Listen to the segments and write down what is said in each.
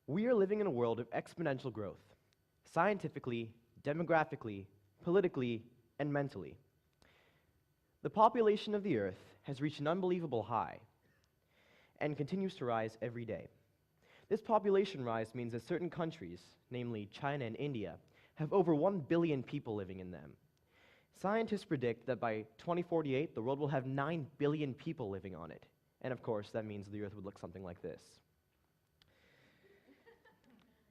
We are living in a world of exponential growth, scientifically, demographically, politically, and mentally. The population of the Earth has reached an unbelievable high and continues to rise every day. This population rise means that certain countries, namely China and India, have over 1 billion people living in them. Scientists predict that by 2048, the world will have 9 billion people living on it. And of course, that means the Earth would look something like this.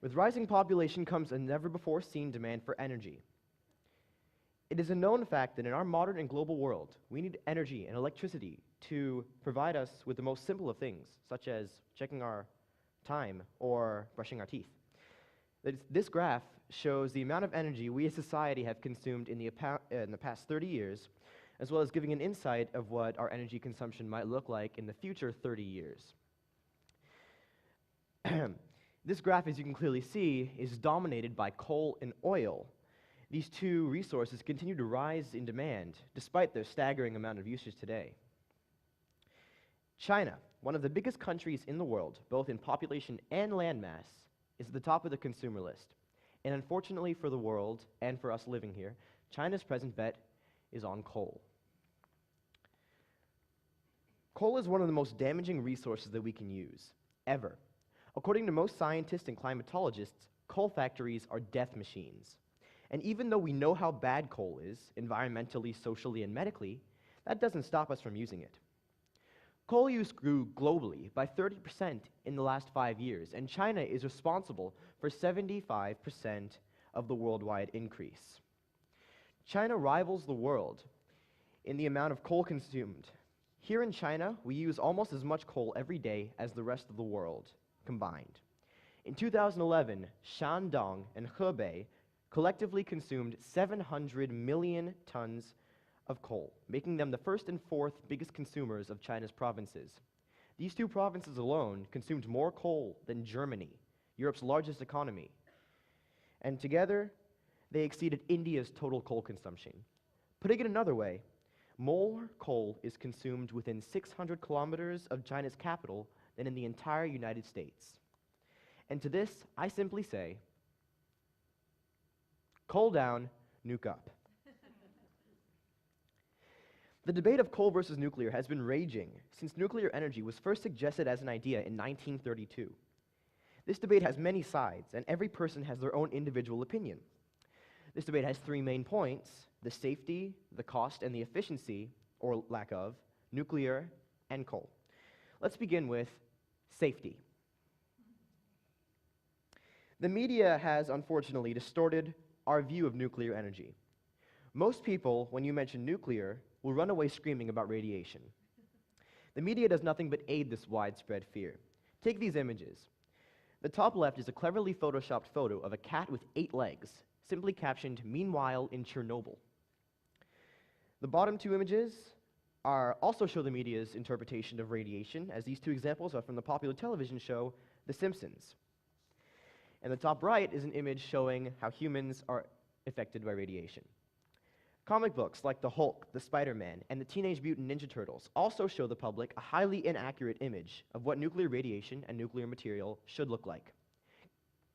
With rising population comes a never-before-seen demand for energy. It is a known fact that in our modern and global world, we need energy and electricity to provide us with the most simple of things, such as checking our time or brushing our teeth. This graph shows the amount of energy we as society have consumed in the past 30 years, as well as giving an insight of what our energy consumption might look like in the future 30 years. This graph, as you can clearly see, is dominated by coal and oil. These two resources continue to rise in demand, despite their staggering amount of usage today. China, one of the biggest countries in the world, both in population and landmass, is at the top of the consumer list. And unfortunately for the world, and for us living here, China's present bet is on coal. Coal is one of the most damaging resources that we can use, ever. According to most scientists and climatologists, coal factories are death machines. And even though we know how bad coal is, environmentally, socially, and medically, that doesn't stop us from using it. Coal use grew globally by 30% in the last 5 years, and China is responsible for 75% of the worldwide increase. China rivals the world in the amount of coal consumed. Here in China, we use almost as much coal every day as the rest of the world combined. In 2011, Shandong and Hebei collectively consumed 700 million tons of coal, making them the first and fourth biggest consumers of China's provinces. These two provinces alone consumed more coal than Germany, Europe's largest economy. And together, they exceeded India's total coal consumption. Putting it another way, more coal is consumed within 600 kilometers of China's capital than in the entire United States. And to this, I simply say, coal down, nuke up. The debate of coal versus nuclear has been raging since nuclear energy was first suggested as an idea in 1932. This debate has many sides, and every person has their own individual opinion. This debate has three main points: the safety, the cost, and the efficiency, or lack of, nuclear and coal. Let's begin with safety. The media has unfortunately distorted our view of nuclear energy. Most people, when you mention nuclear, will run away screaming about radiation. The media does nothing but aid this widespread fear. Take these images. The top left is a cleverly photoshopped photo of a cat with 8 legs, simply captioned, "Meanwhile in Chernobyl." The bottom two images also show the media's interpretation of radiation, as these two examples are from the popular television show The Simpsons. And the top right is an image showing how humans are affected by radiation. Comic books like the Hulk, the Spider-Man, and the Teenage Mutant Ninja Turtles also show the public a highly inaccurate image of what nuclear radiation and nuclear material should look like.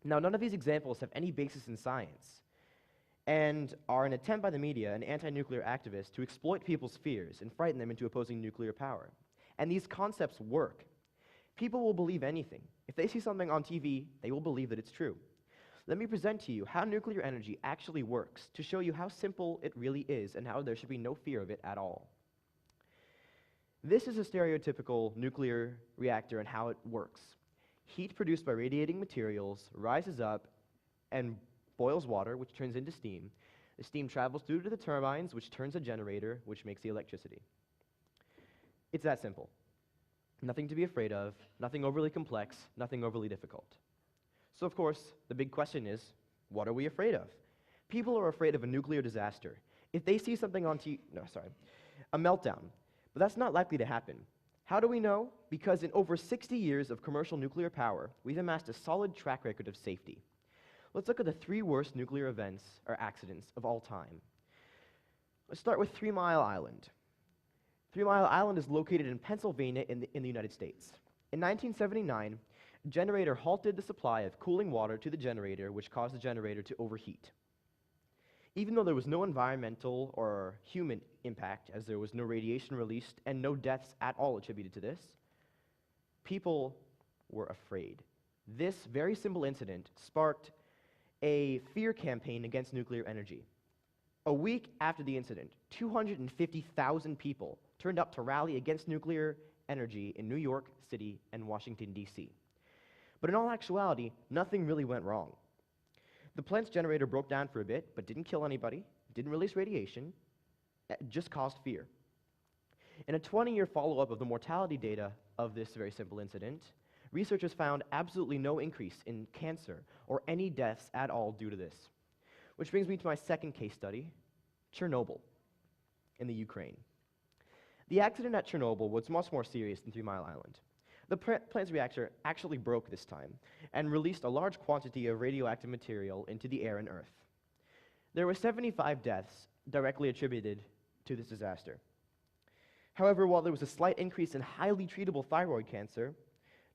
Now, none of these examples have any basis in science and are an attempt by the media and anti-nuclear activists to exploit people's fears and frighten them into opposing nuclear power. And these concepts work. People will believe anything. If they see something on TV, they will believe that it's true. Let me present to you how nuclear energy actually works to show you how simple it really is and how there should be no fear of it at all. This is a stereotypical nuclear reactor and how it works. Heat produced by radiating materials rises up and boils water, which turns into steam. The steam travels through to the turbines, which turns a generator, which makes the electricity. It's that simple. Nothing to be afraid of, nothing overly complex, nothing overly difficult. So of course, the big question is, what are we afraid of? People are afraid of a nuclear disaster. If they see something on a meltdown, but that's not likely to happen. How do we know? Because in over 60 years of commercial nuclear power, we've amassed a solid track record of safety. Let's look at the 3 worst nuclear events or accidents of all time. Let's start with 3 Mile Island. 3 Mile Island is located in Pennsylvania in the United States. In 1979, The generator halted the supply of cooling water to the generator, which caused the generator to overheat. Even though there was no environmental or human impact, as there was no radiation released and no deaths at all attributed to this, people were afraid. This very simple incident sparked a fear campaign against nuclear energy. A week after the incident, 250,000 people turned up to rally against nuclear energy in New York City and Washington, D.C. But in all actuality, nothing really went wrong. The plant's generator broke down for a bit, but didn't kill anybody, didn't release radiation, it just caused fear. In a 20-year follow-up of the mortality data of this very simple incident, researchers found absolutely no increase in cancer or any deaths at all due to this. Which brings me to my second case study, Chernobyl in the Ukraine. The accident at Chernobyl was much more serious than 3 Mile Island. The plant's reactor actually broke this time and released a large quantity of radioactive material into the air and earth. There were 75 deaths directly attributed to this disaster. However, while there was a slight increase in highly treatable thyroid cancer,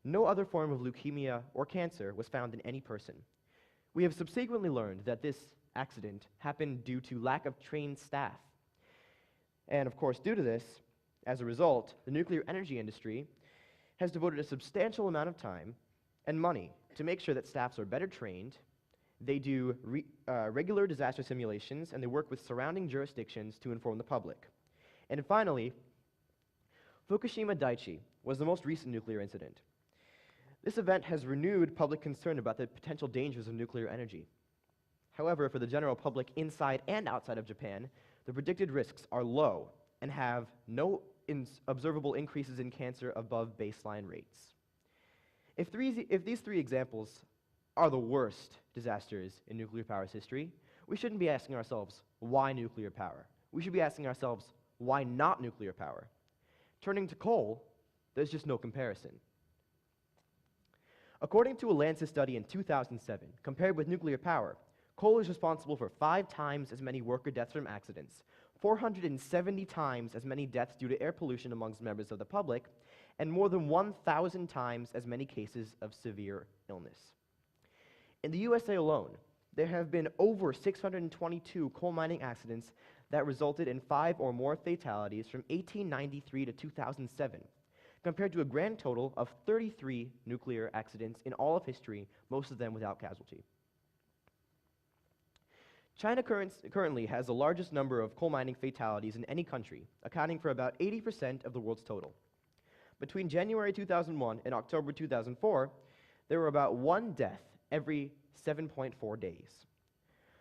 no other form of leukemia or cancer was found in any person. We have subsequently learned that this accident happened due to lack of trained staff. And of course, due to this, as a result, the nuclear energy industry has devoted a substantial amount of time and money to make sure that staffs are better trained, they do regular disaster simulations, and they work with surrounding jurisdictions to inform the public. And finally, Fukushima Daiichi was the most recent nuclear incident. This event has renewed public concern about the potential dangers of nuclear energy. However, for the general public inside and outside of Japan, the predicted risks are low and have no observable increases in cancer above baseline rates. If these 3 examples are the worst disasters in nuclear power's history, we shouldn't be asking ourselves, why nuclear power? We should be asking ourselves, why not nuclear power? Turning to coal, there's just no comparison. According to a Lancet study in 2007, compared with nuclear power, coal is responsible for 5 times as many worker deaths from accidents, 470 times as many deaths due to air pollution amongst members of the public, and more than 1,000 times as many cases of severe illness. In the USA alone, there have been over 622 coal mining accidents that resulted in 5 or more fatalities from 1893 to 2007, compared to a grand total of 33 nuclear accidents in all of history, most of them without casualty. China currently has the largest number of coal mining fatalities in any country, accounting for about 80% of the world's total. Between January 2001 and October 2004, there were about 1 death every 7.4 days.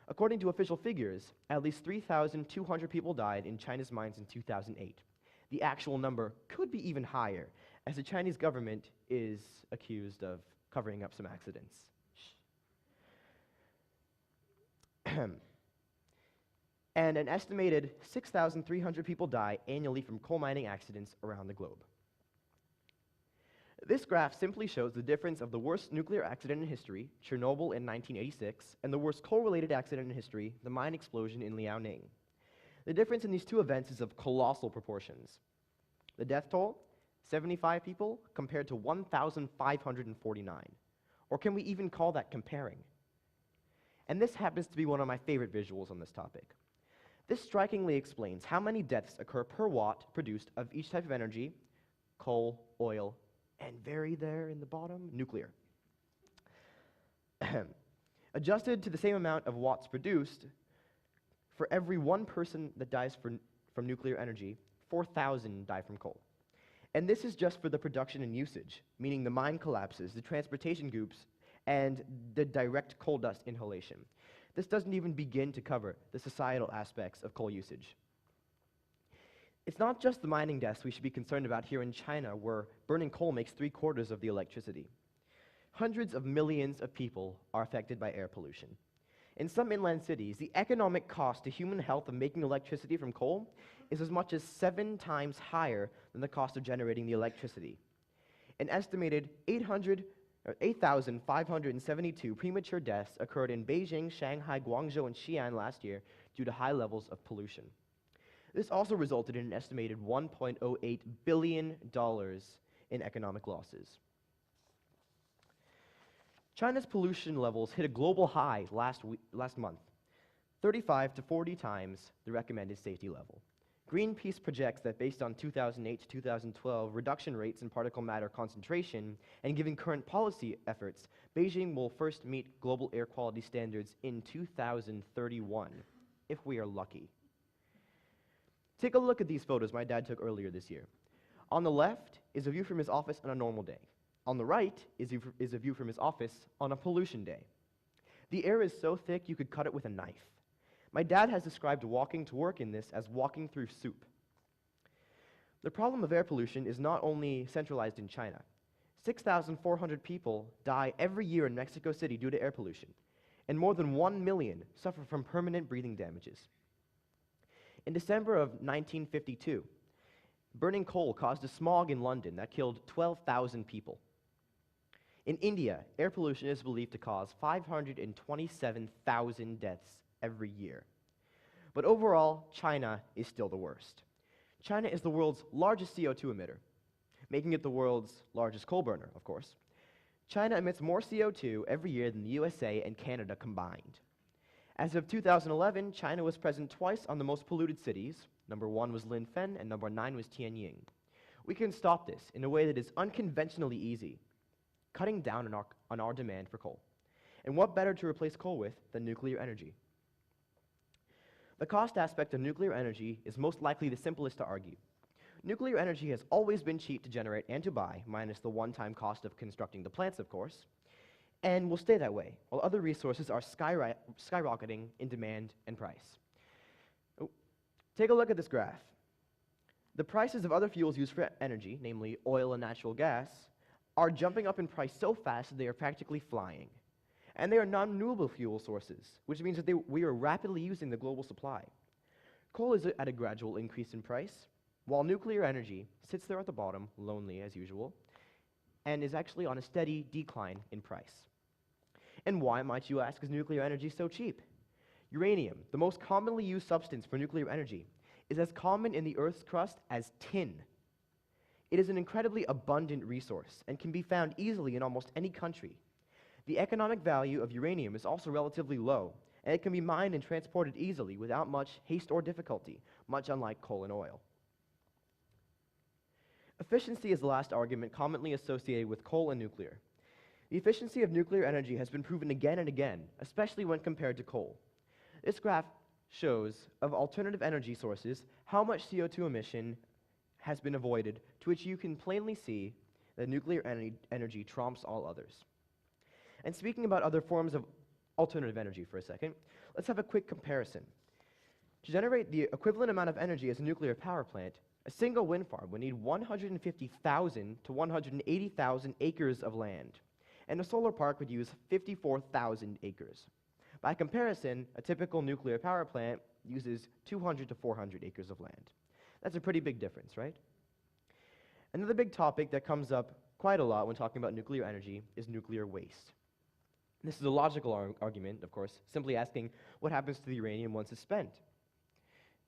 According to official figures, at least 3,200 people died in China's mines in 2008. The actual number could be even higher, as the Chinese government is accused of covering up some accidents. And an estimated 6,300 people die annually from coal mining accidents around the globe. This graph simply shows the difference of the worst nuclear accident in history, Chernobyl in 1986, and the worst coal-related accident in history, the mine explosion in Liaoning. The difference in these 2 events is of colossal proportions. The death toll, 75 people compared to 1,549. Or can we even call that comparing? And this happens to be one of my favorite visuals on this topic. This strikingly explains how many deaths occur per watt produced of each type of energy, coal, oil, and very there in the bottom, nuclear. Adjusted to the same amount of watts produced, for every 1 person that dies from nuclear energy, 4,000 die from coal. And this is just for the production and usage, meaning the mine collapses, the transportation groups, and the direct coal dust inhalation. This doesn't even begin to cover the societal aspects of coal usage. It's not just the mining deaths we should be concerned about here in China, where burning coal makes 3/4 of the electricity. Hundreds of millions of people are affected by air pollution. In some inland cities, the economic cost to human health of making electricity from coal is as much as 7 times higher than the cost of generating the electricity. An estimated 8,572 premature deaths occurred in Beijing, Shanghai, Guangzhou, and Xi'an last year due to high levels of pollution. This also resulted in an estimated $1.08 billion in economic losses. China's pollution levels hit a global high last month, 35 to 40 times the recommended safety level. Greenpeace projects that based on 2008 to 2012 reduction rates in particle matter concentration, and given current policy efforts, Beijing will first meet global air quality standards in 2031, if we are lucky. Take a look at these photos my dad took earlier this year. On the left is a view from his office on a normal day. On the right is a view from his office on a pollution day. The air is so thick you could cut it with a knife. My dad has described walking to work in this as walking through soup. The problem of air pollution is not only centralized in China. 6,400 people die every year in Mexico City due to air pollution, and more than 1 million suffer from permanent breathing damages. In December of 1952, burning coal caused a smog in London that killed 12,000 people. In India, air pollution is believed to cause 527,000 deaths every year. But overall, China is still the worst. China is the world's largest CO2 emitter, making it the world's largest coal burner, of course. China emits more CO2 every year than the USA and Canada combined. As of 2011, China was present twice on the most polluted cities. Number 1 was Linfen, and number 9 was Tianying. We can stop this in a way that is unconventionally easy, cutting down on our demand for coal. And what better to replace coal with than nuclear energy? The cost aspect of nuclear energy is most likely the simplest to argue. Nuclear energy has always been cheap to generate and to buy, minus the one-time cost of constructing the plants, of course, and will stay that way, while other resources are skyrocketing in demand and price. Take a look at this graph. The prices of other fuels used for energy, namely oil and natural gas, are jumping up in price so fast that they are practically flying. And they are non-renewable fuel sources, which means that we are rapidly using the global supply. Coal is at a gradual increase in price, while nuclear energy sits there at the bottom, lonely as usual, and is actually on a steady decline in price. And why, might you ask, is nuclear energy so cheap? Uranium, the most commonly used substance for nuclear energy, is as common in the Earth's crust as tin. It is an incredibly abundant resource and can be found easily in almost any country. The economic value of uranium is also relatively low, and it can be mined and transported easily without much haste or difficulty, much unlike coal and oil. Efficiency is the last argument commonly associated with coal and nuclear. The efficiency of nuclear energy has been proven again and again, especially when compared to coal. This graph shows, of alternative energy sources, how much CO2 emission has been avoided, to which you can plainly see that nuclear energy trumps all others. And speaking about other forms of alternative energy for a second, let's have a quick comparison. To generate the equivalent amount of energy as a nuclear power plant, a single wind farm would need 150,000 to 180,000 acres of land, and a solar park would use 54,000 acres. By comparison, a typical nuclear power plant uses 200 to 400 acres of land. That's a pretty big difference, right? Another big topic that comes up quite a lot when talking about nuclear energy is nuclear waste. This is a logical argument, of course, simply asking what happens to the uranium once it's spent.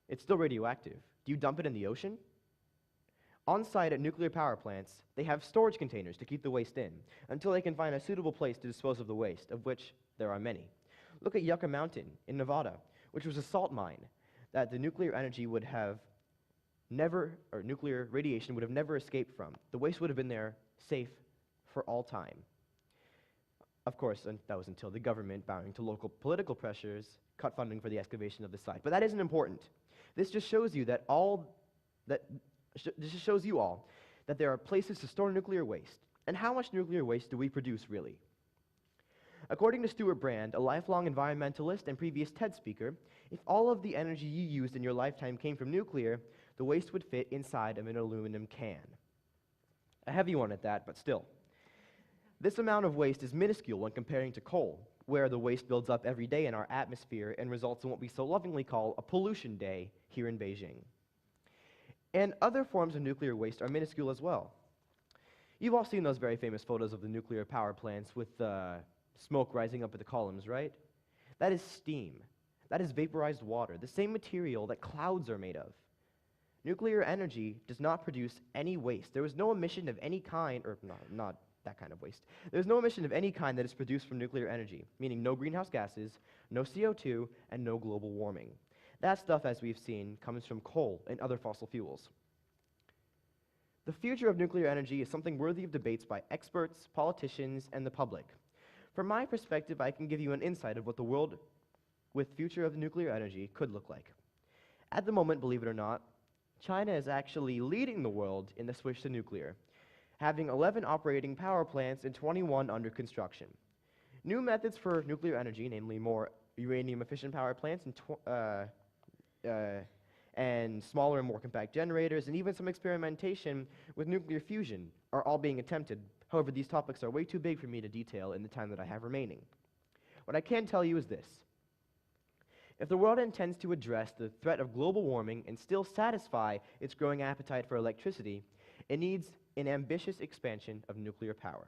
It's still radioactive. Do you dump it in the ocean? On-site at nuclear power plants, they have storage containers to keep the waste in, until they can find a suitable place to dispose of the waste, of which there are many. Look at Yucca Mountain in Nevada, which was a salt mine that the nuclear energy would have never, or nuclear radiation would have never escaped from. The waste would have been there, safe for all time. Of course, and that was until the government, bowing to local political pressures, cut funding for the excavation of the site. But that isn't important. This just shows you that that there are places to store nuclear waste. And how much nuclear waste do we produce, really? According to Stuart Brand, a lifelong environmentalist and previous TED speaker, if all of the energy you used in your lifetime came from nuclear, the waste would fit inside of an aluminum can. A heavy one at that, but still. This amount of waste is minuscule when comparing to coal, where the waste builds up every day in our atmosphere and results in what we so lovingly call a pollution day here in Beijing. And other forms of nuclear waste are minuscule as well. You've all seen those very famous photos of the nuclear power plants with smoke rising up at the columns, right? That is steam. That is vaporized water, the same material that clouds are made of. Nuclear energy does not produce any waste. There is no emission of any kind, or not that kind of waste. There's no emission of any kind that is produced from nuclear energy, meaning no greenhouse gases, no CO2, and no global warming. That stuff, as we've seen, comes from coal and other fossil fuels. The future of nuclear energy is something worthy of debates by experts, politicians, and the public. From my perspective, I can give you an insight of what the world with future of nuclear energy could look like. At the moment, believe it or not, China is actually leading the world in the switch to nuclear, having 11 operating power plants and 21 under construction. New methods for nuclear energy, namely more uranium-efficient power plants and smaller and more compact generators, and even some experimentation with nuclear fusion are all being attempted. However, these topics are way too big for me to detail in the time that I have remaining. What I can tell you is this. If the world intends to address the threat of global warming and still satisfy its growing appetite for electricity, it needs an ambitious expansion of nuclear power.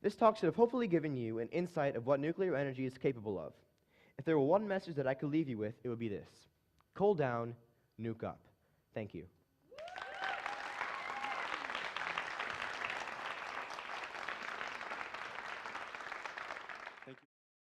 This talk should have hopefully given you an insight of what nuclear energy is capable of. If there were one message that I could leave you with, it would be this: cool down, nuke up. Thank you.